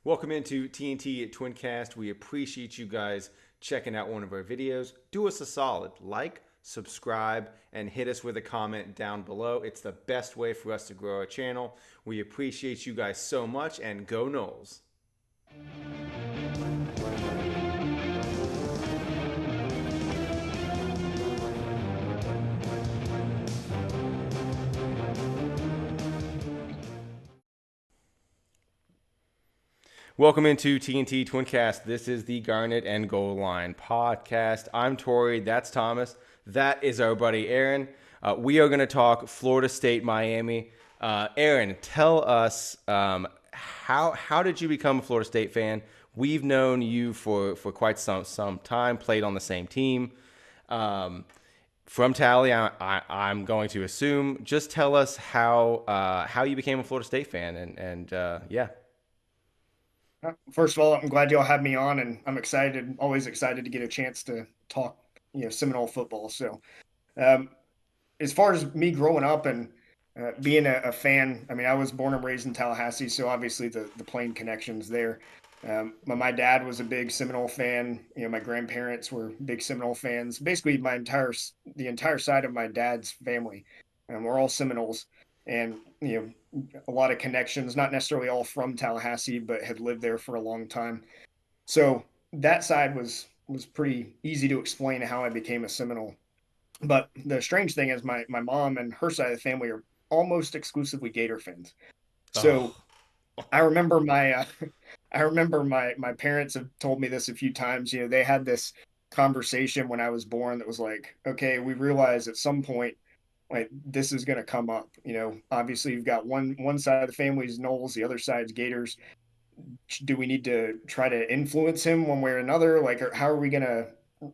Welcome into TNT Twin Cast. We appreciate you guys checking out one of our videos. Do us a solid, like, subscribe, and hit us with a comment down below. It's the best way for us to grow our channel. We appreciate you guys so much, and go Noles. Welcome into TNT Twin Cast. This is the Garnet and Goal Line podcast. I'm Tori. That's Thomas. That is our buddy Aaron. We are going to talk Florida State, Miami. Aaron, tell us how did you become a Florida State fan? We've known you for quite some time. Played on the same team. From Tally, I'm going to assume. Just tell us how you became a Florida State fan, and yeah. First of all, I'm glad y'all had me on, and I'm excited, always excited to get a chance to talk, Seminole football. So, um, as far as me growing up and being a fan, I mean, I was born and raised in Tallahassee, so obviously the plane connections there. My dad was a big Seminole fan. My grandparents were big Seminole fans. Basically, the entire side of my dad's family, we're all Seminoles, and a lot of connections. Not necessarily all from Tallahassee, but had lived there for a long time. So that side was pretty easy to explain how I became a Seminole. But the strange thing is my mom and her side of the family are almost exclusively Gator fans. So Oh. I remember my I remember my parents have told me this a few times. They had this conversation when I was born that was like, okay, we realize at some point like this is going to come up. Obviously you've got one side of the family is Knowles, the other side's Gators. Do we need to try to influence him one way or another? Like, or how are we going to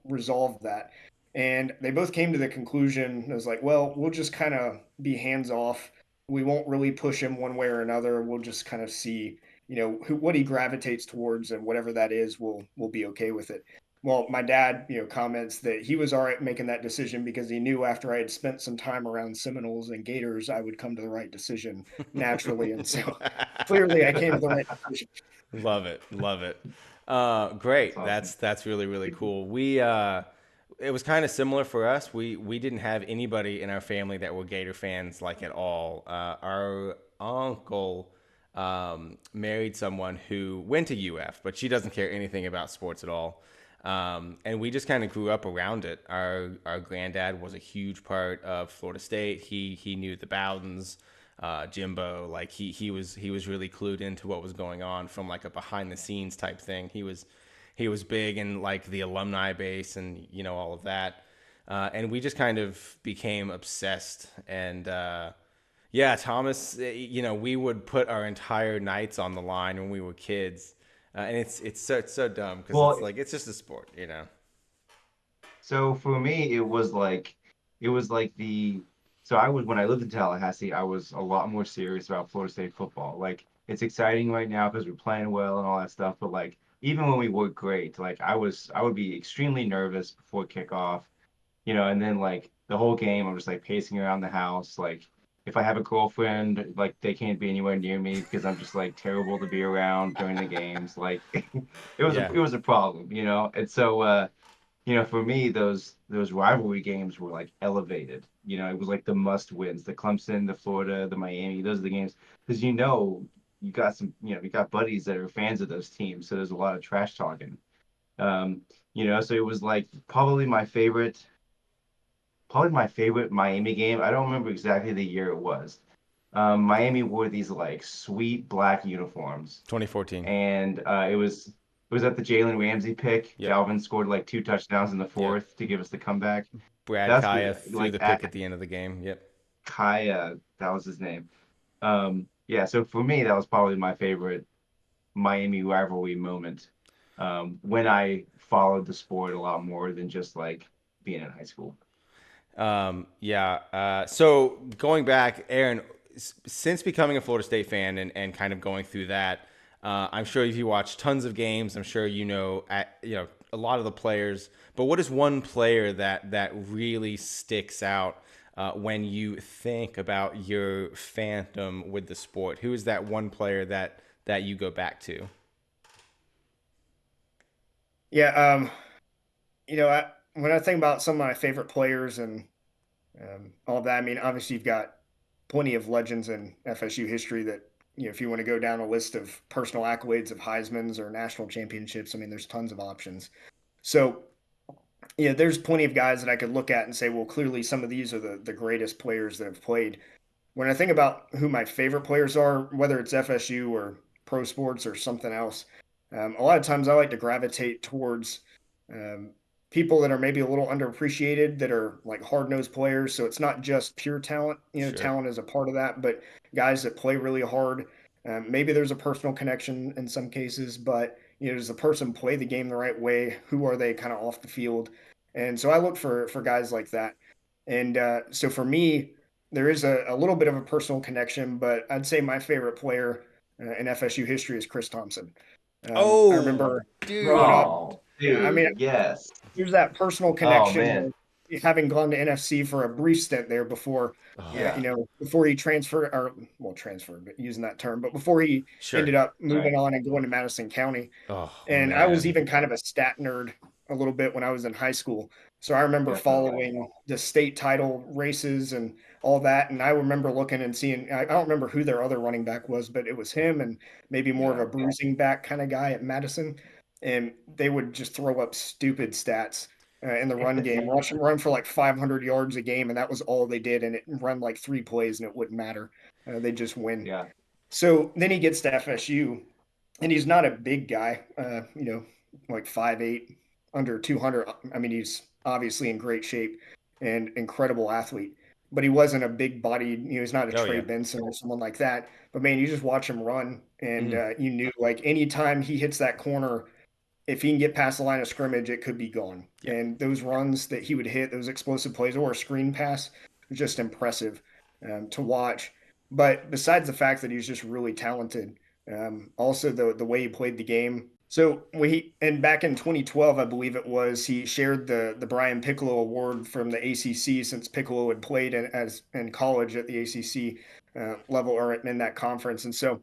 resolve that? And they both came to the conclusion it was like, well, we'll just kind of be hands off. We won't really push him one way or another. We'll just kind of see, what he gravitates towards, and whatever that is, we'll be okay with it. Well, my dad, comments that he was all right making that decision because he knew after I had spent some time around Seminoles and Gators, I would come to the right decision naturally. And so clearly I came to the right decision. Love it, love it. That's Great. awesome. That's really cool. It was kind of similar for us. We didn't have anybody in our family that were Gator fans like at all. Our uncle married someone who went to UF, but she doesn't care anything about sports at all. And we just kind of grew up around it. Our granddad was a huge part of Florida State. He knew the Bowdens, Jimbo. Like he was really clued into what was going on from like a behind the scenes type thing. He was big in like the alumni base and all of that. And we just kind of became obsessed. And yeah, Thomas, we would put our entire nights on the line when we were kids. And it's so dumb because it's Well, like it's just a sport. so for me, it was like so I was when I lived in Tallahassee, I was a lot more serious about Florida State football. Like it's exciting right now because we're playing well and all that stuff, but like even when we were great, like I would be extremely nervous before kickoff, and then like the whole game, I'm just like pacing around the house. Like if I have a girlfriend, like they can't be anywhere near me because I'm just like terrible to be around during the games. Like it was a Yeah. it was a problem. And so for me, those rivalry games were like elevated. It was like the must wins, the Clemson, the Florida, the Miami. Those are the games because you got you got buddies that are fans of those teams, so there's a lot of trash talking. So it was like probably my favorite Miami game. I don't remember exactly the year it was. Miami wore these like sweet black uniforms, 2014. and it was at the Jalen Ramsey pick. Yep. Dalvin scored like two touchdowns in the Yep. fourth to give us the comeback. Brad That's Kaya what threw like the that pick at the end of the game. Yep. Kaya, that was his name. Yeah, so for me, that was probably my favorite Miami rivalry moment. When I followed the sport a lot more than just like being in high school. Yeah. So going back, Aaron, since becoming a Florida State fan and kind of going through that, I'm sure if you watch tons of games, I'm sure a lot of the players. But what is one player that really sticks out when you think about your fandom with the sport? Who is that one player that you go back to? Yeah, when I think about some of my favorite players and all of that, I mean, obviously you've got plenty of legends in FSU history that, if you want to go down a list of personal accolades of Heisman's or national championships, I mean, there's tons of options. So, there's plenty of guys that I could look at and say, well, clearly some of these are the greatest players that have played. When I think about who my favorite players are, whether it's FSU or pro sports or something else, a lot of times I like to gravitate towards um, people that are maybe a little underappreciated, that are like hard nosed players. So it's not just pure talent. Sure. Talent is a part of that, but guys that play really hard. Maybe there's a personal connection in some cases, but does the person play the game the right way? Who are they kind of off the field? And so I look for guys like that. And so for me, there is a little bit of a personal connection, but I'd say my favorite player in FSU history is Chris Thompson. I Oh, remember growing dude. up. Oh, Yeah, I mean, dude, yes. there's that personal Oh connection man, with having gone to NFC for a brief stint there before, Oh, yeah, before he transferred, or well, transferred, but using that term, but before he sure. ended up right. moving on and going to Madison County. Oh And I was man. even kind of a stat nerd a little bit when I was in high school. So I remember Definitely. following the state title races and all that. And I remember looking and seeing, I don't remember who their other running back was, but it was him and maybe more of Yeah. a bruising back kind of guy at Madison. And they would just throw up stupid stats in the run game, watch them run for like 500 yards a game. And that was all they did. And it run like 3 plays and it wouldn't matter. They just win. Yeah. So then he gets to FSU and he's not a big guy, like 5'8", under 200. I mean, he's obviously in great shape and incredible athlete, but he wasn't a big bodied, he's not a Oh Trey yeah. Benson or someone like that. But man, you just watch him run, and Mhm. you knew like anytime he hits that corner, if he can get past the line of scrimmage, it could be gone. Yeah. And those runs that he would hit, those explosive plays or a screen pass, was just impressive to watch. But besides the fact that he's just really talented, also the way he played the game. So and back in 2012, I believe it was, he shared the Brian Piccolo Award from the ACC, since Piccolo had played in college at the ACC level, or in that conference, and so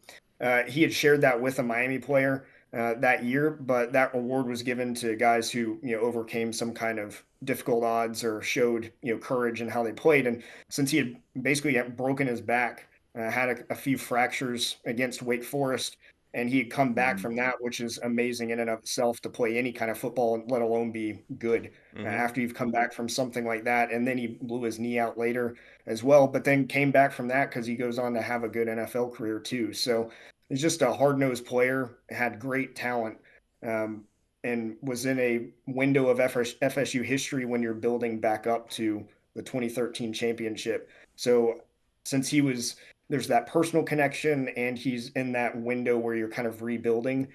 he had shared that with a Miami player that year, but that award was given to guys who overcame some kind of difficult odds or showed courage in how they played. And since he had basically broken his back, had a few fractures against Wake Forest, and he had come back Mhm. from that, which is amazing in and of itself to play any kind of football, let alone be good Mhm. after you've come back from something like that. And then he blew his knee out later as well, but then came back from that because he goes on to have a good NFL career too. So he's just a hard nosed player, had great talent, um, and was in a window of FSU history when you're building back up to the 2013 championship. So since there's that personal connection, and he's in that window where you're kind of rebuilding.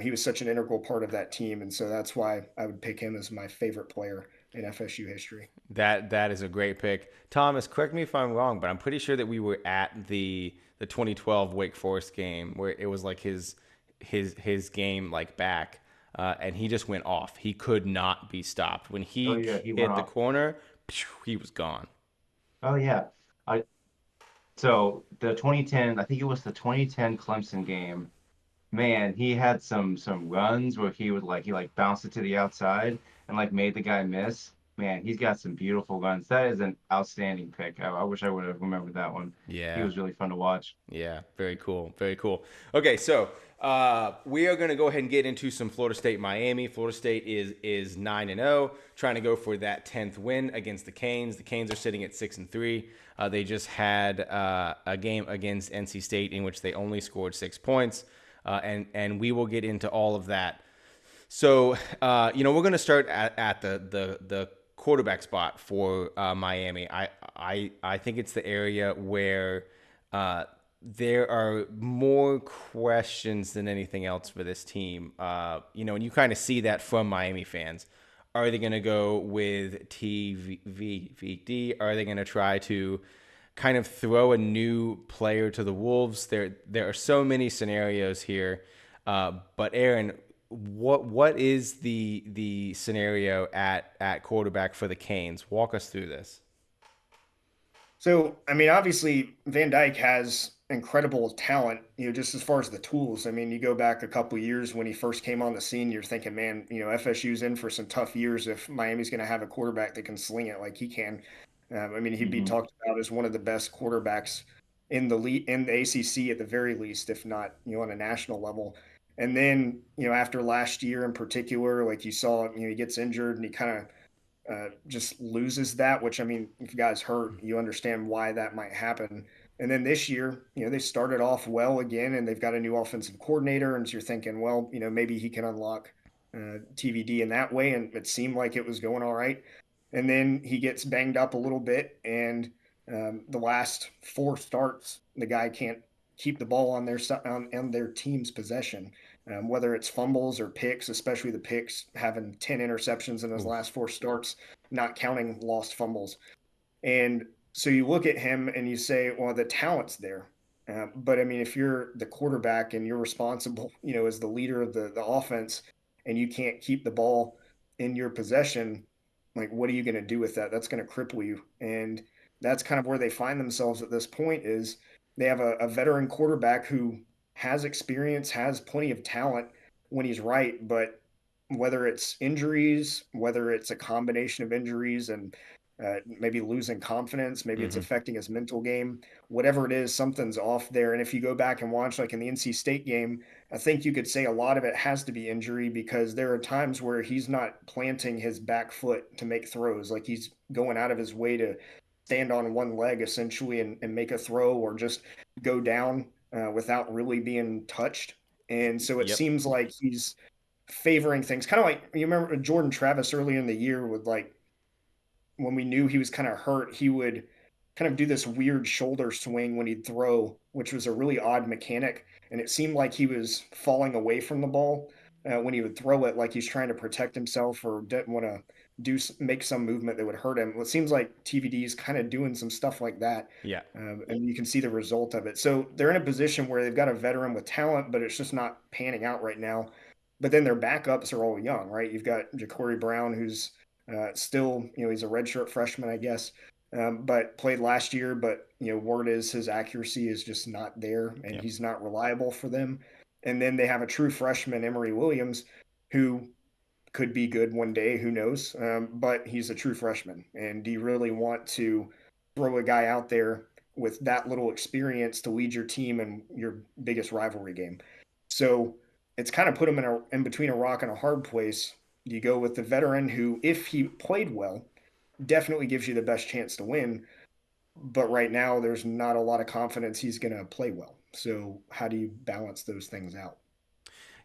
He was such an integral part of that team, and so that's why I would pick him as my favorite player in FSU history. That is a great pick. Thomas, correct me if I'm wrong, but I'm pretty sure that we were at the 2012 Wake Forest game where it was like his game like back, and he just went off. He could not be stopped. When Oh he yeah, he went hit the off. corner, he was gone. Oh yeah. I so the 2010, I think it was the 2010 Clemson game. Man, he had some runs where he bounced it to the outside and like made the guy miss. Man, he's got some beautiful runs. That is an outstanding pick. I wish I would have remembered that one. He Yeah. was really fun to watch. Yeah, very cool. Very cool. Okay, so we are going to go ahead and get into some Florida State Miami. Florida State is 9-0, trying to go for that 10th win against the Canes. The Canes are sitting at 6-3. They just had a game against NC State in which they only scored 6 points, and we will get into all of that. So, we're going to start at the quarterback spot for Miami. I think it's the area where there are more questions than anything else for this team. And you kind of see that from Miami fans. Are they going to go with TVVD? Are they going to try to kind of throw a new player to the wolves? There are so many scenarios here. But Aaron, what is the scenario at quarterback for the Canes? Walk us through this. So, I mean, obviously, Van Dyke has incredible talent, just as far as the tools. I mean, you go back a couple years when he first came on the scene, you're thinking, man, FSU's in for some tough years if Miami's going to have a quarterback that can sling it like he can. I mean, he'd be Hmm. talked about as one of the best quarterbacks in the ACC at the very least, if not, on a national level. And then, after last year in particular, like you saw, he gets injured and he kind of just loses that, which I mean, if you guys hurt, you understand why that might happen. And then this year, they started off well again and they've got a new offensive coordinator. And so you're thinking, well, maybe he can unlock TVD in that way. And it seemed like it was going all right. And then he gets banged up a little bit. And the last four starts, the guy can't keep the ball on their team's possession, whether it's fumbles or picks, especially the picks, having 10 interceptions in his Oof. last four starts, not counting lost fumbles. And so you look at him and you say, well, the talent's there. But I mean, if you're the quarterback and you're responsible, as the leader of the offense, and you can't keep the ball in your possession, like what are you going to do with that? That's going to cripple you. And that's kind of where they find themselves at this point is they have a veteran quarterback who has experience, has plenty of talent when he's right, but whether it's injuries, whether it's a combination of injuries and maybe losing confidence, maybe it's Hmm. affecting his mental game, whatever it is, something's off there. And if you go back and watch, like in the NC State game, I think you could say a lot of it has to be injury because there are times where he's not planting his back foot to make throws. Like he's going out of his way to stand on one leg essentially and make a throw or just go down without really being touched. And so it Yep. seems like he's favoring things, kind of like you remember Jordan Travis earlier in the year with like when we knew he was kind of hurt, he would kind of do this weird shoulder swing when he'd throw, which was a really odd mechanic. And it seemed like he was falling away from the ball when he would throw it, like he's trying to protect himself or didn't want to make some movement that would hurt him. Well, it seems like TVD is kind of doing some stuff like that, Yeah. and you can see the result of it. So they're in a position where they've got a veteran with talent, but it's just not panning out right now. But then their backups are all young, right? You've got Ja'Cory Brown, who's still, he's a redshirt freshman, I guess, but played last year. But word is his accuracy is just not there, and Yep. he's not reliable for them. And then they have a true freshman, Emory Williams, who could be good one day. Who knows? But he's a true freshman, and do you really want to throw a guy out there with that little experience to lead your team in your biggest rivalry game? So it's kind of put him in between a rock and a hard place. You go with the veteran who, if he played well, definitely gives you the best chance to win. But right now, there's not a lot of confidence he's going to play well. So how do you balance those things out?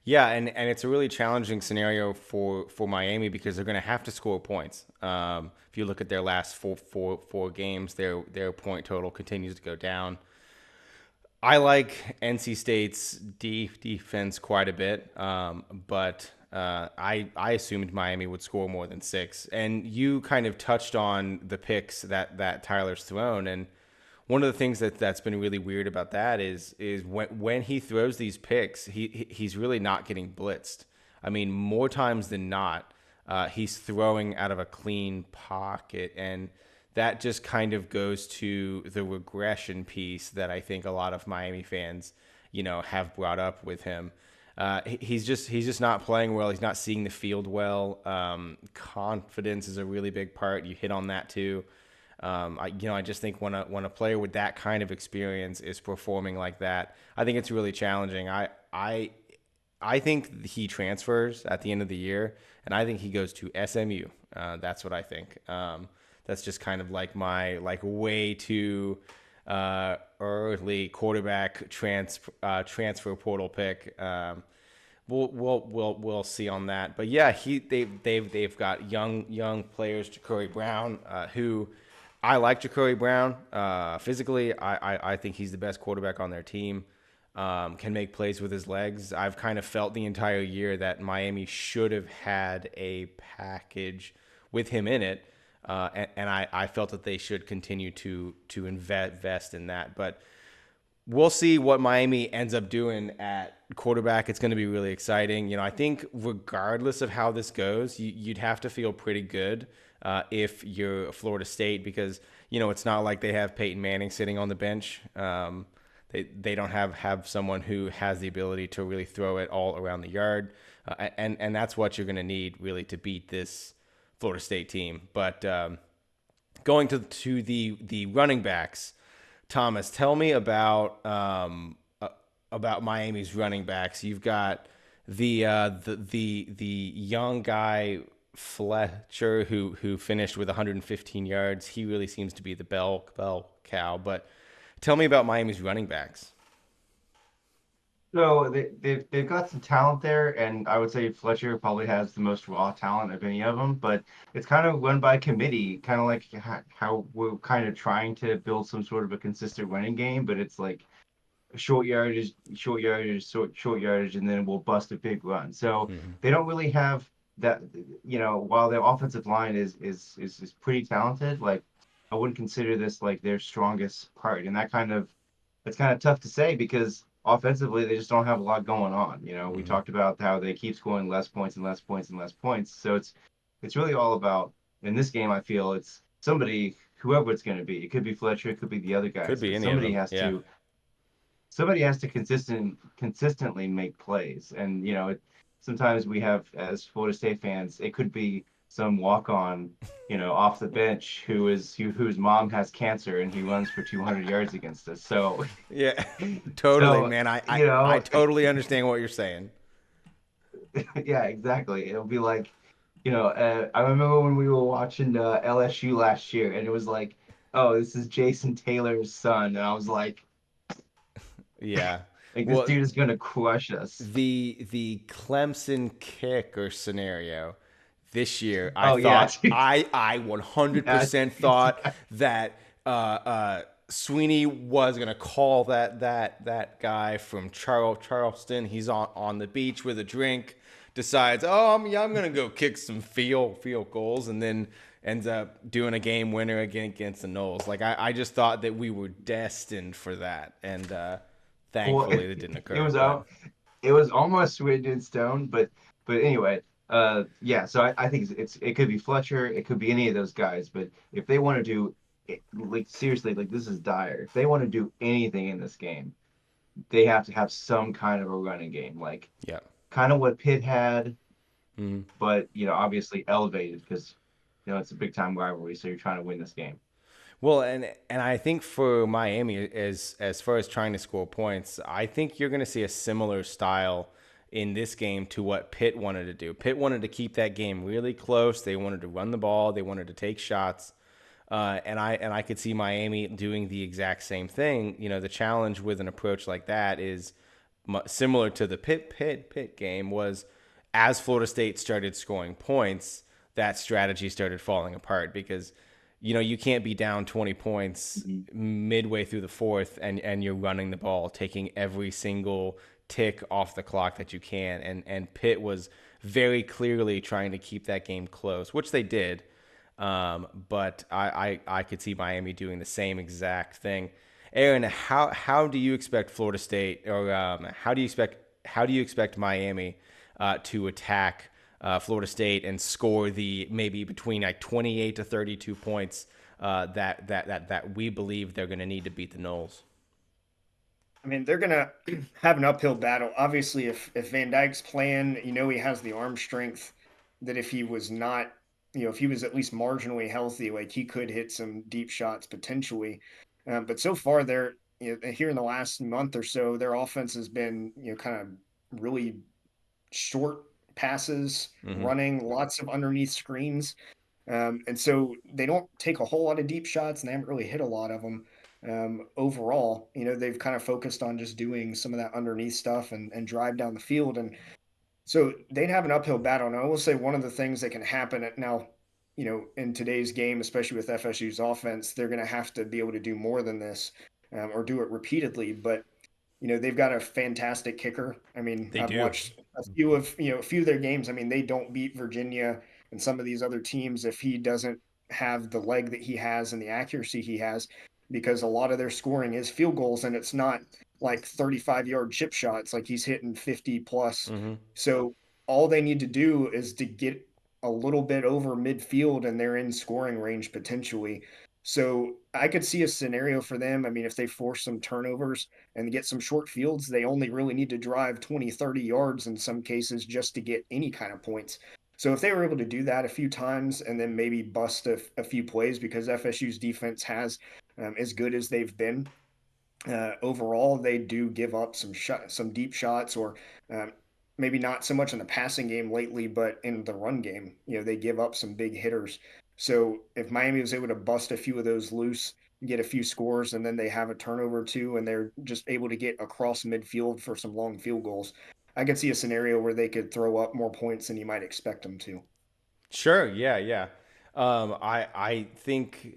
Yeah, and it's a really challenging scenario for Miami because they're going to have to score points. If you look at their last four games, their point total continues to go down. I like NC State's defense quite a bit, but I assumed Miami would score more than six. And you kind of touched on the picks that Tyler's thrown, and one of the things that's been really weird about that is when he throws these picks, he's really not getting blitzed. I mean, more times than not, he's throwing out of a clean pocket, and that just kind of goes to the regression piece that I think a lot of Miami fans, have brought up with him. He's just not playing well. He's not seeing the field well. Confidence is a really big part. You hit on that too. I just think when a player with that kind of experience is performing like that, I think it's really challenging. I think he transfers at the end of the year, and I think he goes to SMU. That's what I think. That's just kind of like my way too early quarterback transfer portal pick. We'll see on that. But yeah, they've got young players, Ja'Cory Brown, who I like Ja'Cory Brown. Physically, I think he's the best quarterback on their team. Can make plays with his legs. I've kind of felt the entire year that Miami should have had a package with him in it, and I felt that they should continue to invest in that. But we'll see what Miami ends up doing at quarterback. It's going to be really exciting. I think regardless of how this goes, you'd have to feel pretty good if you're Florida State because it's not like they have Peyton Manning sitting on the bench. They don't have someone who has the ability to really throw it all around the yard, and that's what you're going to need really to beat this Florida State team. But going to the running backs. Thomas, tell me about Miami's running backs. You've got the young guy Fletcher who finished with 115 yards. He really seems to be the bell cow. But tell me about Miami's running backs. So they've got some talent there, and I would say Fletcher probably has the most raw talent of any of them. But it's kind of run by committee, kind of like how we're kind of trying to build some sort of a consistent running game. But it's like short yardage, short yardage, and then we'll bust a big run. So Mm-hmm. they don't really have that. While their offensive line is pretty talented, like I wouldn't consider this like their strongest part, and it's kind of tough to say because offensively they just don't have a lot going on. We Mm-hmm. talked about how they keep scoring less points and less points and less points. So it's really all about in this game. I feel it's somebody, whoever it's going to be. It could be Fletcher, it could be the other Could guys, be but any of them. Yeah. somebody has to consistently make plays. And sometimes we have as Florida State fans, it could be some walk on, off the bench whose mom has cancer and he runs for 200 yards against us. So Yeah. Totally, so man. I you know totally understand what you're saying. yeah, exactly. It'll be like, I remember when we were watching LSU last year, and it was like, oh, this is Jason Taylor's son, and I was Yeah. like this Well, dude is gonna crush us. the Clemson kicker scenario this year, I Oh yeah, thought I yeah, 100% thought that Sweeney was gonna call that guy from Charleston. He's on the beach with a drink, decides, oh, I'm gonna go kick some field goals, and then ends up doing a game winner against the Noles. Like I just thought that we were destined for that, and well, thankfully that didn't it occur. was But out. It was almost written in stone, but anyway, yeah. So I think it could be Fletcher, it could be any of those guys. But if they want to do it, like seriously, like this is dire. If they want to do anything in this game, they have to have some kind of a running game, like yeah. kind of what Pitt had, Mhm. but obviously elevated because it's a big time rivalry, so you're trying to win this game. Well, and I think for Miami, as far as trying to score points, I think you're going to see a similar style in this game to what Pitt wanted to do. Pitt wanted to keep that game really close. They wanted to run the ball. They wanted to take shots. And I could see Miami doing the exact same thing. The challenge with an approach like that is similar to the Pitt game was as Florida State started scoring points, that strategy started falling apart because you can't be down 20 points Mhm. midway through the fourth and you're running the ball, taking every single tick off the clock that you can. And Pitt was very clearly trying to keep that game close, which they did. But I could see Miami doing the same exact thing. Aaron, how do you expect Florida State, or how do you expect Miami to attack Florida State and score the maybe between like 28 to 32 points that we believe they're going to need to beat the Noles? I mean, they're gonna have an uphill battle. Obviously, if Van Dyke's playing, he has the arm strength that if he was not, if he was at least marginally healthy, like he could hit some deep shots potentially. But so far, they're here in the last month or so, their offense has been kind of really short passes, Mm-hmm. running lots of underneath screens. And so they don't take a whole lot of deep shots and they haven't really hit a lot of them. Overall, they've kind of focused on just doing some of that underneath stuff and drive down the field. And so they'd have an uphill battle. And I will say one of the things that can happen now, in today's game, especially with FSU's offense, they're going to have to be able to do more than this or do it repeatedly. But they've got a fantastic kicker. I mean, They I've do. watched a few of their games. I mean, they don't beat Virginia and some of these other teams if he doesn't have the leg that he has and the accuracy he has, because a lot of their scoring is field goals, and it's not like 35-yard chip shots, like he's hitting 50 plus. Hmm. So all they need to do is to get a little bit over midfield and they're in scoring range potentially. So I could see a scenario for them. I mean, if they force some turnovers and get some short fields, they only really need to drive 20, 30 yards in some cases just to get any kind of points. So if they were able to do that a few times and then maybe bust a few plays because FSU's defense has as good as they've been, overall, they do give up some deep shots, or um, maybe not so much in the passing game lately, but in the run game, they give up some big hitters. So if Miami was able to bust a few of those loose, get a few scores, and then they have a turnover too, and they're just able to get across midfield for some long field goals, I could see a scenario where they could throw up more points than you might expect them to. Sure. Yeah. Yeah. I think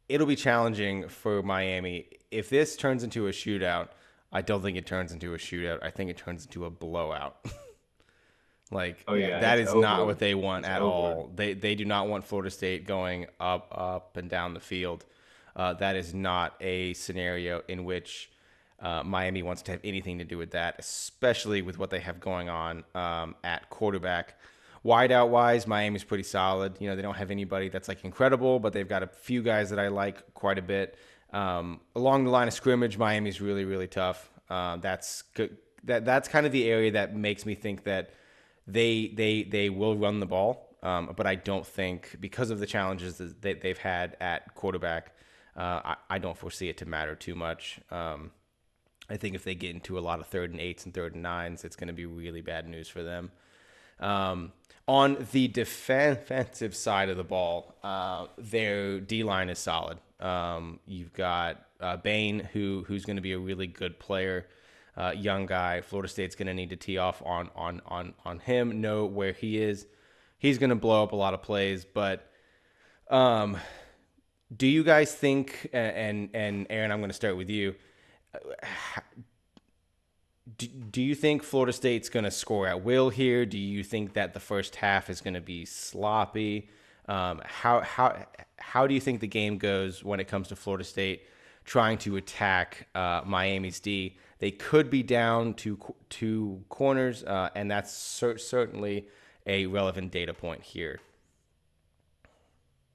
it'll be challenging for Miami if this turns into a shootout. I don't think it turns into a shootout. I think it turns into a blowout. Like Oh Yeah. yeah, that it's is not over. what they want It's at over. all. They do not want Florida State going up and down the field. That is not a scenario in which Miami wants to have anything to do with that, especially with what they have going on at quarterback. Wideout wise, Miami's pretty solid. You know, they don't have anybody that's like incredible, but they've got a few guys that I like quite a bit. Along the line of scrimmage, Miami's really, really tough. That's good. That's kind of the area that makes me think that they will run the ball, but I don't think because of the challenges that they've had at quarterback, I don't foresee it to matter too much. I think if they get into a lot of 3rd and 8s and 3rd and 9s, it's going to be really bad news for them. Um, on the defensive side of the ball, their D line is solid. You've got Bain, who's going to be a really good player, young guy. Florida State's going to need to tee off on him, know where he is. He's going to blow up a lot of plays, but um, do you guys think? And Aaron, I'm going to start with you. Do you think Florida State's going to score at will here? Do you think that the first half is going to be sloppy? How do you think the game goes when it comes to Florida State trying to attack Miami's D? They could be down to two corners, and that's certainly a relevant data point here.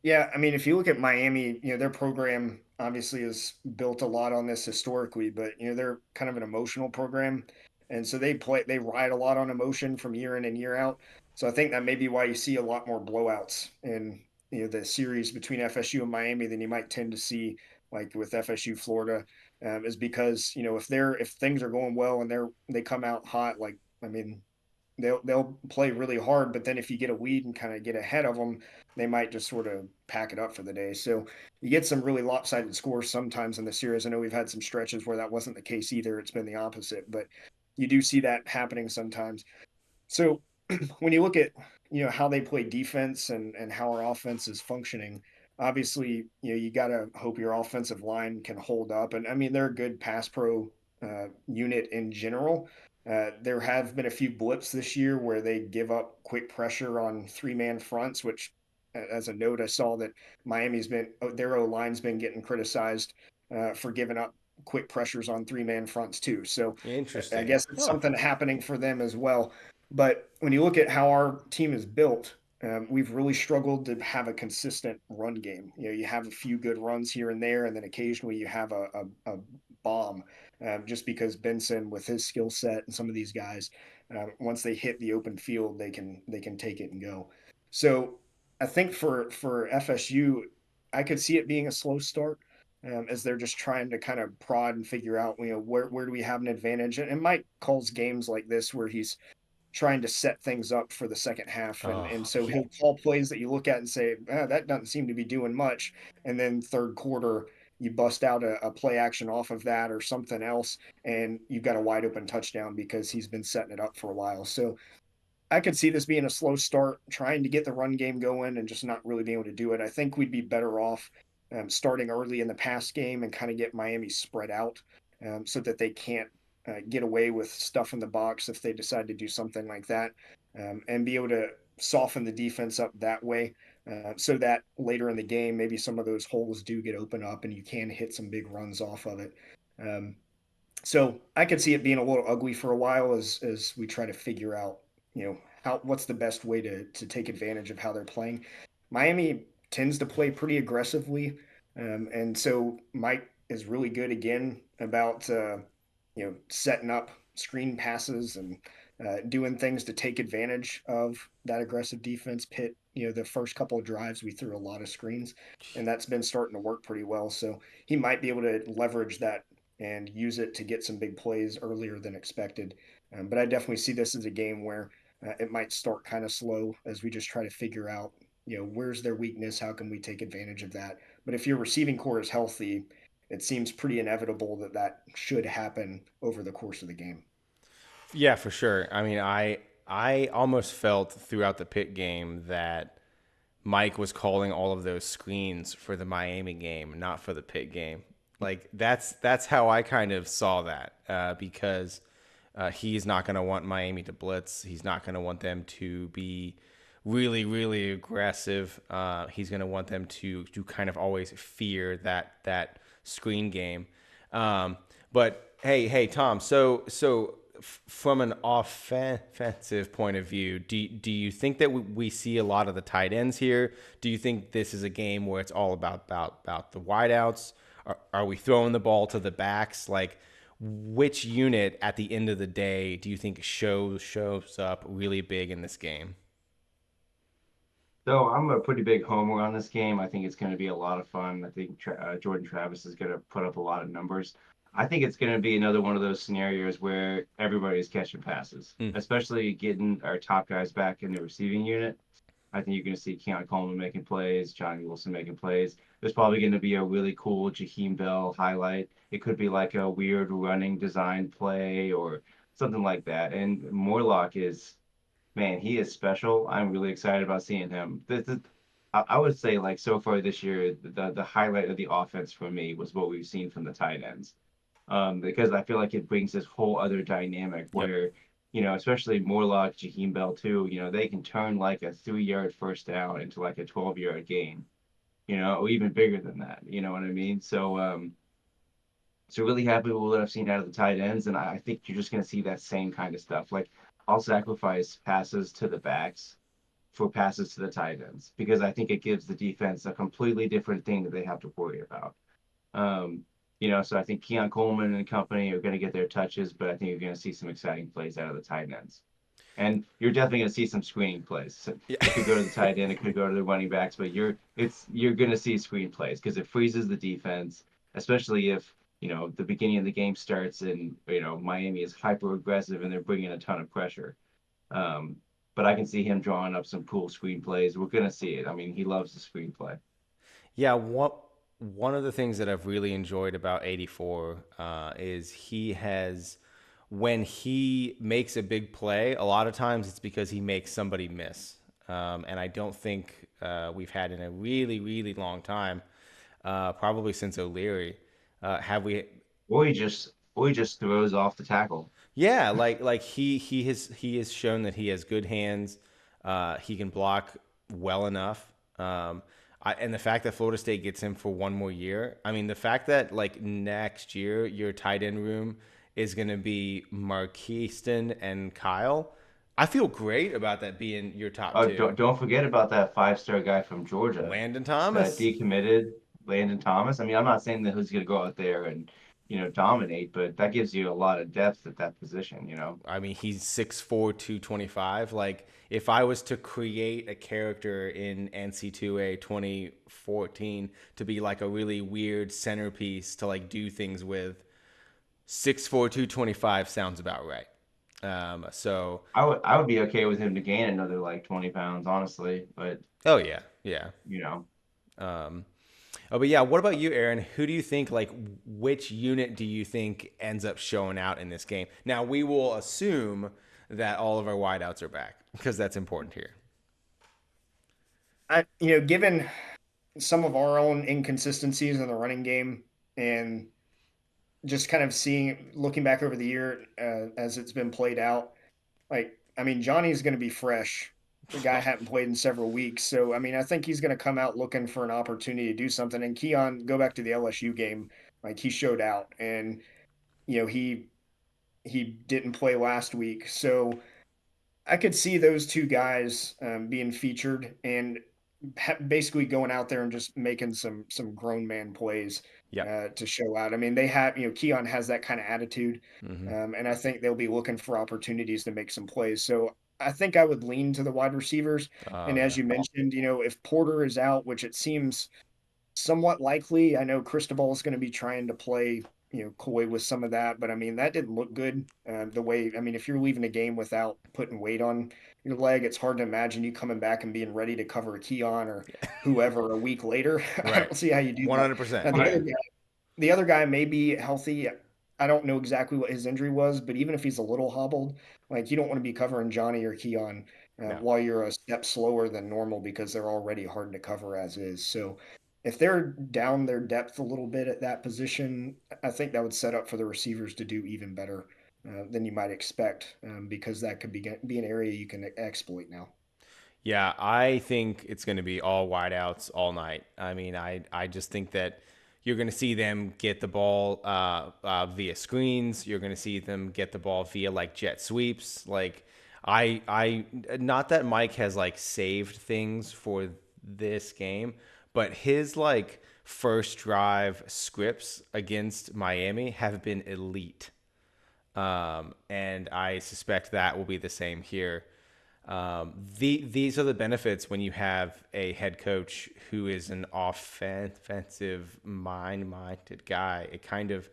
Yeah, I mean, if you look at Miami, their program obviously is built a lot on this historically, but they're kind of an emotional program. And so they ride a lot on emotion from year in and year out. So I think that may be why you see a lot more blowouts in the series between FSU and Miami than you might tend to see like with FSU Florida, is because if things are going well and they come out hot, like I mean they'll play really hard, but then if you get a lead and kind of get ahead of them, they might just sort of pack it up for the day. So you get some really lopsided scores sometimes in the series. I know we've had some stretches where that wasn't the case either. It's been the opposite, but you do see that happening sometimes. So when you look at how they play defense and how our offense is functioning, obviously you got to hope your offensive line can hold up. And I mean they're a good pass pro unit in general. There have been a few blips this year where they give up quick pressure on three-man fronts, which, as a note, I saw that their O line's been getting criticized for giving up quick pressures on three-man fronts too. So I Interesting. guess it's Huh. something happening for them as well. But when you look at how our team is built, we've really struggled to have a consistent run game. You have a few good runs here and there, and then occasionally you have a bomb, just because Benson, with his skill set, and some of these guys, once they hit the open field, they can take it and go. So I think for FSU, I could see it being a slow start, as they're just trying to kind of prod and figure out, where do we have an advantage? And Mike calls games like this where he's trying to set things up for the second half, and Oh, so he'll call plays that you look at and say, that doesn't seem to be doing much, and then third quarter you bust out a play action off of that or something else, and you've got a wide open touchdown because he's been setting it up for a while. So I could see this being a slow start, trying to get the run game going and just not really being able to do it. I think we'd be better off starting early in the pass game and kind of get Miami spread out, so that they can't get away with stuff in the box if they decide to do something like that, and be able to soften the defense up that way. so that later in the game, maybe some of those holes do get open up and you can hit some big runs off of it. Um, so I could see it being a little ugly for a while as we try to figure out, how what's the best way to take advantage of how they're playing. Miami tends to play pretty aggressively, and so Mike is really good again about setting up screen passes and doing things to take advantage of that aggressive defense. Pitt, the first couple of drives we threw a lot of screens, and that's been starting to work pretty well. So he might be able to leverage that and use it to get some big plays earlier than expected. But I definitely see this as a game where it might start kind of slow as we just try to figure out, where's their weakness? How can we take advantage of that? But if your receiving core is healthy, it seems pretty inevitable that that should happen over the course of the game. Yeah, for sure. I mean, I almost felt throughout the Pitt game that Mike was calling all of those screens for the Miami game, not for the Pitt game. Like that's how I kind of saw that because he's not going to want Miami to blitz. He's not going to want them to be really really aggressive. He's going to want them to kind of always fear that screen game. But hey Tom, so from an offensive point of view, do you think that we see a lot of the tight ends here? Do you think this is a game where it's all about the wideouts? Are we throwing the ball to the backs? Like, which unit at the end of the day do you think shows up really big in this game? So I'm a pretty big homer on this game. I think it's going to be a lot of fun. I think Jordan Travis is going to put up a lot of numbers. I think it's going to be another one of those scenarios where everybody's catching passes, Mm. especially getting our top guys back in the receiving unit. I think you're going to see Keon Coleman making plays, Johnny Wilson making plays. There's probably going to be a really cool Jaheim Bell highlight. It could be like a weird running design play or something like that. And Morlock is, man, he is special. I'm really excited about seeing him. I would say like so far this year, the highlight of the offense for me was what we've seen from the tight ends. Because I feel like it brings this whole other dynamic Yep. where, especially Morlock, Jaheim Bell too, they can turn like a 3 yard first down into like a 12-yard gain, or even bigger than that. You know what I mean? So really happy with what I've seen out of the tight ends, and I think you're just going to see that same kind of stuff. Like I'll sacrifice passes to the backs for passes to the tight ends because I think it gives the defense a completely different thing that they have to worry about. Um, so I think Keon Coleman and company are going to get their touches, but I think you're going to see some exciting plays out of the tight ends. And you're definitely going to see some screening plays. So Yeah. it could go to the tight end, it could go to the running backs, but you're going to see screen plays because it freezes the defense, especially if the beginning of the game starts and Miami is hyper aggressive and they're bringing a ton of pressure. Um, but I can see him drawing up some cool screenplays. We're going to see it. I mean, he loves the screenplay. Yeah, one of the things that I've really enjoyed about 84 is he has, when he makes a big play, a lot of times it's because he makes somebody miss. And I don't think we've had in a really, really long time, probably since O'Leary, have we. Or he just throws off the tackle. Yeah, like he has shown that he has good hands. He can block well enough. And the fact that Florida State gets him for one more year. I mean, the fact that like next year your tight end room is going to be Marquiston and Kyle. I feel great about that being your top Oh, two. don't forget about that 5-star guy from Georgia Landon that Thomas. decommitted, Landon Thomas. I mean, I'm not saying that he's going to go out there and dominate, but that gives you a lot of depth at that position. I mean, he's 6'4", 225. Like, if I was to create a character in NC2A 2014 to be like a really weird centerpiece to like do things with, 6'4", 225 sounds about right. So, I would be okay with him to gain another like 20 pounds, honestly, but oh yeah, yeah. you know. Um, oh, but yeah, what about you, Aaron? Who do you think, like, which unit do you think ends up showing out in this game? Now, we will assume that all of our wideouts are back because that's important here. Given some of our own inconsistencies in the running game and just kind of looking back over the year as it's been played out, like, I mean, Johnny's going to be fresh The guy hadn't played in several weeks. So, I mean, I think he's going to come out looking for an opportunity to do something. And Keon, go back to the LSU game, like he showed out and, he didn't play last week. So I could see those two guys being featured and basically going out there and just making some grown man plays Yep. to show out. I mean, they have Keon has that kind of attitude, Hmm. and I think they'll be looking for opportunities to make some plays. So I think I would lean to the wide receivers. Oh And as yeah. you mentioned, if Porter is out, which it seems somewhat likely. I know Cristobal is going to be trying to play, coy with some of that, but I mean that didn't look good. The way, I mean, if you're leaving a game without putting weight on your leg, it's hard to imagine you coming back and being ready to cover a Keon or whoever a week later. I Right. don't see how you do that. Now 100%. the Yeah. other guy, may be healthy. I don't know exactly what his injury was, but even if he's a little hobbled, like you don't want to be covering Johnny or Keon No. while you're a step slower than normal because they're already hard to cover as is. So if they're down their depth a little bit at that position, I think that would set up for the receivers to do even better than you might expect because that could be an area you can exploit now. Yeah, I think it's going to be all wideouts all night. I mean, I just think that you're going to see them get the ball via screens. You're going to see them get the ball via like jet sweeps. Like not that Mike has like saved things for this game, but his like first drive scripts against Miami have been elite. And I suspect that will be the same here. These are the benefits when you have a head coach who is an offensive minded guy. It kind of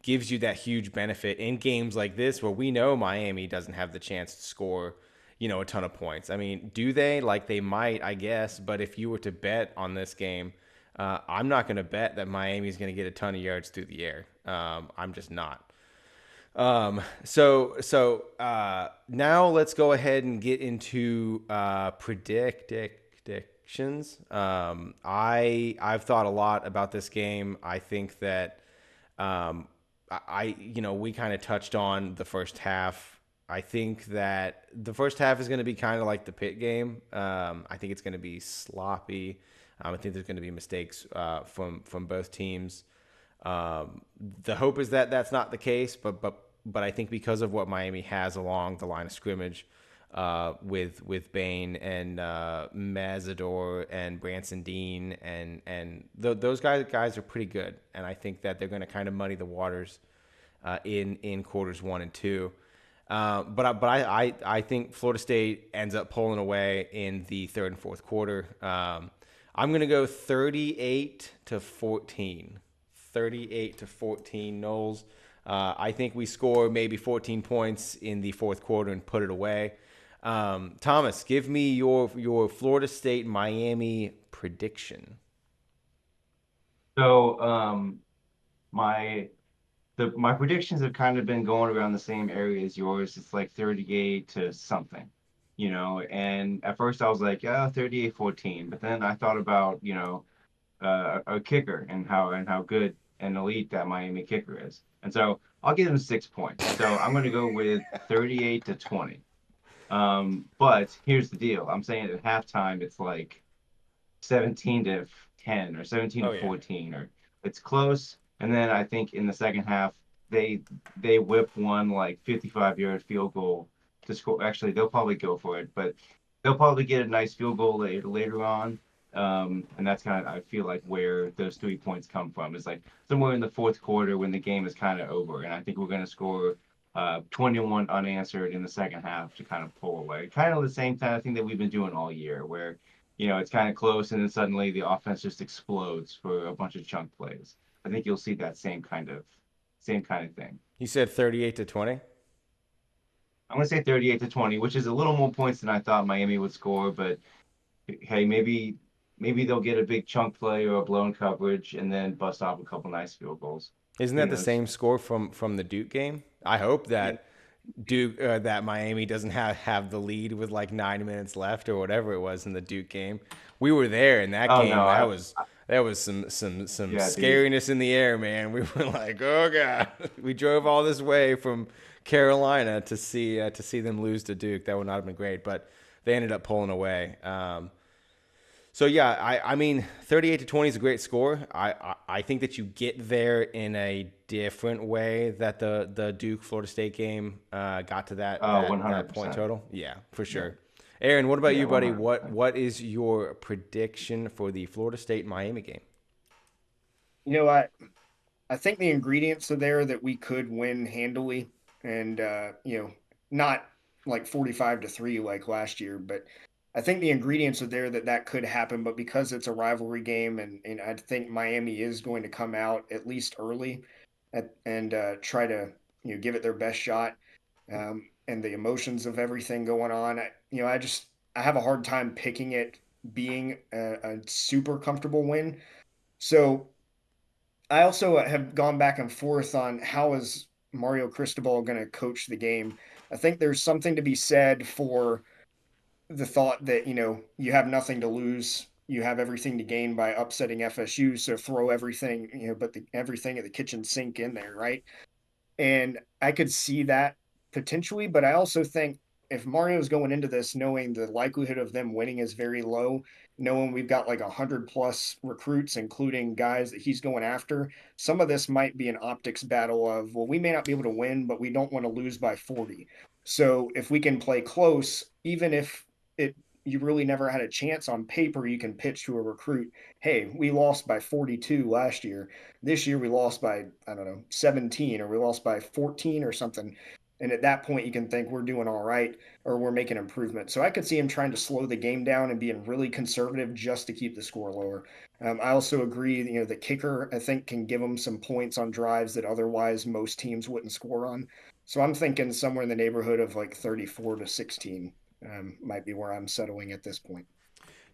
gives you that huge benefit in games like this where we know Miami doesn't have the chance to score, a ton of points. I mean, do they? Like they might, I guess. But if you were to bet on this game, I'm not going to bet that Miami is going to get a ton of yards through the air. I'm just not. Now let's go ahead and get into predictions. I've thought a lot about this game. I think that we kind of touched on the first half. I think that the first half is going to be kind of like the Pitt game. I think it's going to be sloppy. I think there's going to be mistakes from both teams. The hope is that that's not the case, but I think because of what Miami has along the line of scrimmage, with Bain and Mazador and Branson Dean those guys are pretty good, and I think that they're going to kind of muddy the waters in quarters 1 and 2. But I think Florida State ends up pulling away in the third and fourth quarter. I'm going to go 38-14. 38-14 Noles. I think we score maybe 14 points in the fourth quarter and put it away. Thomas, give me your Florida State Miami prediction. So my my predictions have kind of been going around the same area as yours. It's like 38 to something, and at first I was like, yeah, 38-14. But then I thought about, a kicker and how good and elite that Miami kicker is. And so I'll give him 6 points. So I'm going to go with 38-20. But here's the deal. I'm saying at halftime, it's like 17-10 or 17 to Oh yeah. 14 or it's close. And then I think in the second half they whip one like 55-yard field goal to score. Actually, they'll probably go for it, but they'll probably get a nice field goal later on. And that's kind of, I feel like, where those 3 points come from is like somewhere in the fourth quarter when the game is kind of over. And I think we're going to score 21 unanswered in the second half to kind of pull away. Kind of the same kind of thing that we've been doing all year, where it's kind of close, and then suddenly the offense just explodes for a bunch of chunk plays. I think you'll see that same kind of thing. You said 38-20. I'm gonna say 38-20, which is a little more points than I thought Miami would score, but hey, maybe they'll get a big chunk play or a blown coverage and then bust off a couple nice field goals. Isn't Who that the knows? same score from the Duke game? I hope Yeah. that that Miami doesn't have the lead with like 9 minutes left or whatever it was in the Duke game. We were there in that Oh game. no, That was some yeah, dude. scariness in the air, man. We were like, oh god, we drove all this way from Carolina to see them lose to Duke. That would not have been great. But they ended up pulling away. So yeah, I mean, 38-20 is a great score. I think that you get there in a different way that the Duke Florida State game got to that point 100%. total. Yeah, for Yeah. sure. Aaron, what about Yeah, you, buddy? What 100%. what is your prediction for the Florida State Miami game? You know, I think the ingredients are there that we could win handily, and not like 45-3 like last year, but I think the ingredients are there that that could happen. But because it's a rivalry game, and I think Miami is going to come out at least early, and try to give it their best shot, and the emotions of everything going on. I have a hard time picking it being a super comfortable win. So I also have gone back and forth on how is Mario Cristobal going to coach the game. I think there's something to be said for the thought that you have nothing to lose, you have everything to gain by upsetting FSU, so throw everything, but everything at the kitchen sink in there, right? And I could see that potentially, but I also think if Mario's going into this knowing the likelihood of them winning is very low, knowing we've got like 100+ recruits, including guys that he's going after, some of this might be an optics battle of, well, we may not be able to win, but we don't want to lose by 40. So if we can play close, even if it you really never had a chance on paper, you can pitch to a recruit, hey, we lost by 42 last year. This year we lost by, I don't know, 17, or we lost by 14 or something. And at that point, you can think we're doing all right, or we're making improvement. So I could see him trying to slow the game down and being really conservative just to keep the score lower. I also agree, the kicker, I think, can give them some points on drives that otherwise most teams wouldn't score on. So I'm thinking somewhere in the neighborhood of like 34-16 might be where I'm settling at this point.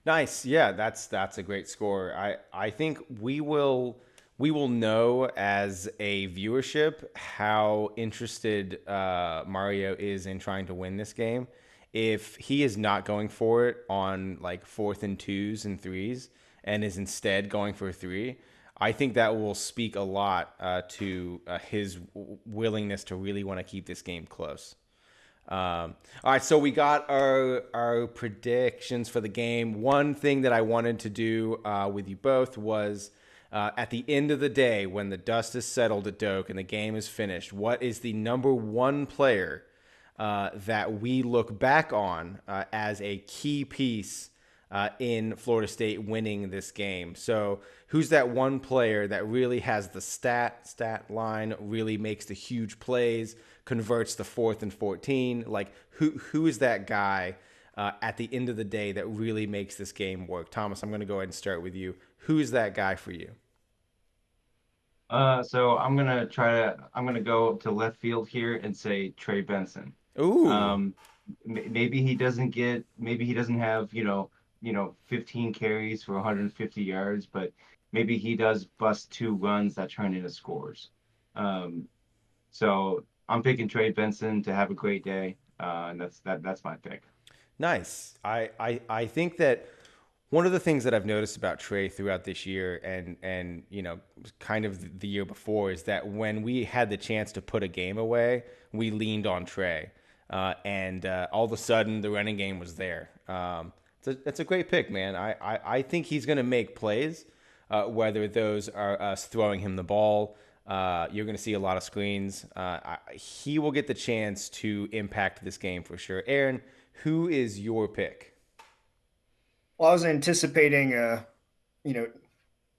Nice. Yeah, that's a great score. I think we will know as a viewership how interested Mario is in trying to win this game. If he is not going for it on like fourth and twos and threes and is instead going for a three, I think that will speak a lot to his willingness to really want to keep this game close. All right, so we got our predictions for the game. One thing that I wanted to do with you both was at the end of the day, when the dust is settled at Doak and the game is finished, what is the number one player that we look back on as a key piece in Florida State winning this game? So, who's that one player that really has the stat line, really makes the huge plays, converts the fourth and 14? Like, who is that guy at the end of the day that really makes this game work? Thomas, I'm going to go ahead and start with you. Who is that guy for you? So I'm gonna go to left field here and say Trey Benson. Ooh, Um, maybe he doesn't have, 15 carries for 150 yards, but maybe he does bust two runs that turn into scores. Um, so I'm picking Trey Benson to have a great day, and that's my pick. nice. I think that one of the things that I've noticed about Trey throughout this year and kind of the year before is that when we had the chance to put a game away, we leaned on Trey, and all of a sudden the running game was there. It's a great pick, man. I think he's going to make plays, whether those are us throwing him the ball. You're going to see a lot of screens. He will get the chance to impact this game for sure. Aaron, who is your pick? Well, I was anticipating, you know,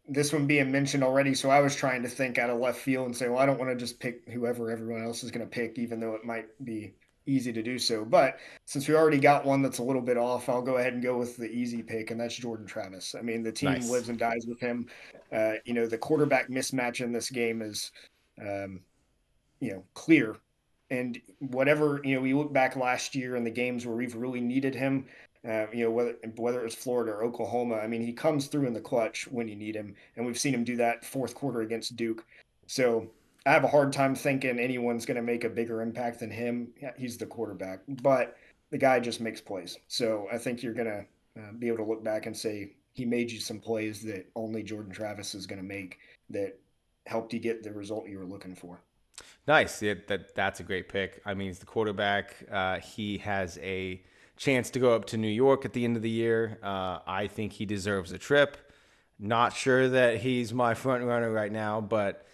this one being mentioned already, so I was trying to think out of left field and say, well, I don't want to just pick whoever everyone else is going to pick, even though it might be easy to do so. But since we already got one that's a little bit off, I'll go ahead and go with the easy pick, and that's Jordan Travis. I mean, the team Nice. lives and dies with him. The quarterback mismatch in this game is, um, clear. And whatever, we look back last year in the games where we've really needed him, whether it was Florida or Oklahoma. I mean, he comes through in the clutch when you need him, and we've seen him do that fourth quarter against Duke. So I have a hard time thinking anyone's going to make a bigger impact than him. Yeah, he's the quarterback, but the guy just makes plays. So I think you're going to be able to look back and say he made you some plays that only Jordan Travis is going to make that helped you get the result you were looking for. Nice. That's a great pick. I mean, he's the quarterback. He has a chance to go up to New York at the end of the year. I think he deserves a trip. Not sure that he's my front runner right now, but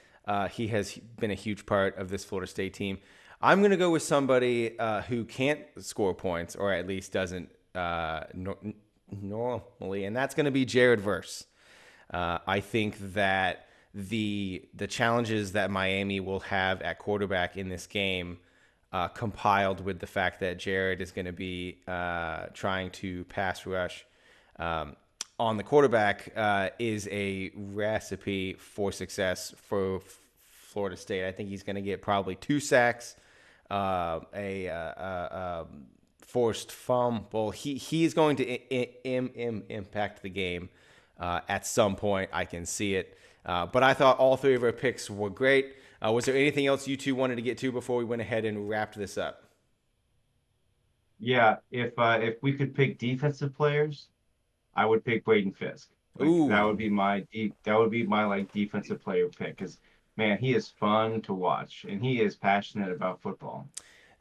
he has been a huge part of this Florida State team. I'm going to go with somebody who can't score points, or at least doesn't normally, and that's going to be Jared Verse. I think that the challenges that Miami will have at quarterback in this game, compiled with the fact that Jared is going to be trying to pass rush on the quarterback, is a recipe for success for Florida State. I think he's going to get probably 2 sacks, a forced fumble. He's going to impact the game at some point. I can see it. But I thought all 3 of our picks were great. Was there anything else you two wanted to get to before we went ahead and wrapped this up? Yeah, if we could pick defensive players, I would pick Braden Fisk. Like Ooh. that would be my like defensive player pick because man, he is fun to watch and he is passionate about football.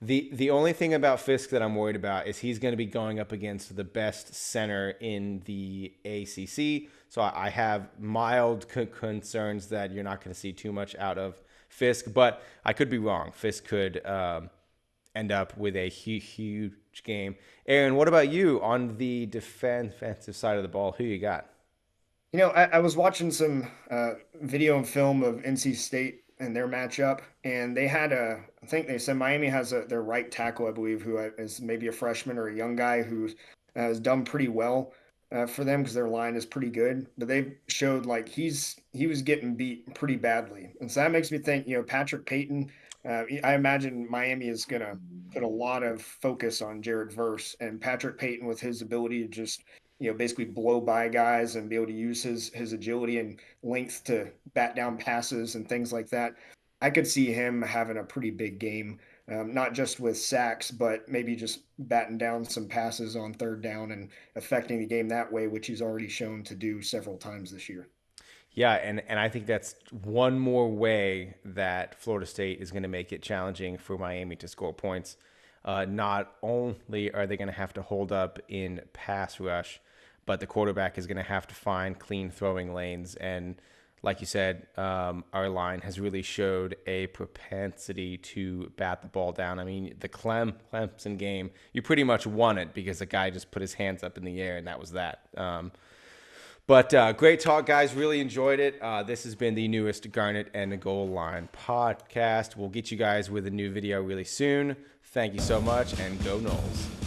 The only thing about Fisk that I'm worried about is he's going to be going up against the best center in the ACC. So I have mild concerns that you're not going to see too much out of Fisk, but I could be wrong. Fisk could end up with a huge game. Aaron, what about you on the defensive side of the ball? Who you got? I was watching some video and film of NC State and their matchup, and they had I think they said Miami has their right tackle, I believe, who is maybe a freshman or a young guy who has done pretty well for them because their line is pretty good. But they showed like he was getting beat pretty badly, and so that makes me think, Patrick Payton. I imagine Miami is gonna put a lot of focus on Jared Verse and Patrick Payton with his ability to just basically blow by guys and be able to use his agility and length to bat down passes and things like that. I could see him having a pretty big game, not just with sacks, but maybe just batting down some passes on third down and affecting the game that way, which he's already shown to do several times this year. Yeah, and I think that's one more way that Florida State is going to make it challenging for Miami to score points. Not only are they going to have to hold up in pass rush, but the quarterback is going to have to find clean throwing lanes. And like you said, our line has really showed a propensity to bat the ball down. I mean, the Clemson game, you pretty much won it because the guy just put his hands up in the air, and that was that. But great talk, guys. Really enjoyed it. This has been the newest Garnet and Goal Line podcast. We'll get you guys with a new video really soon. Thank you so much, and go Noles.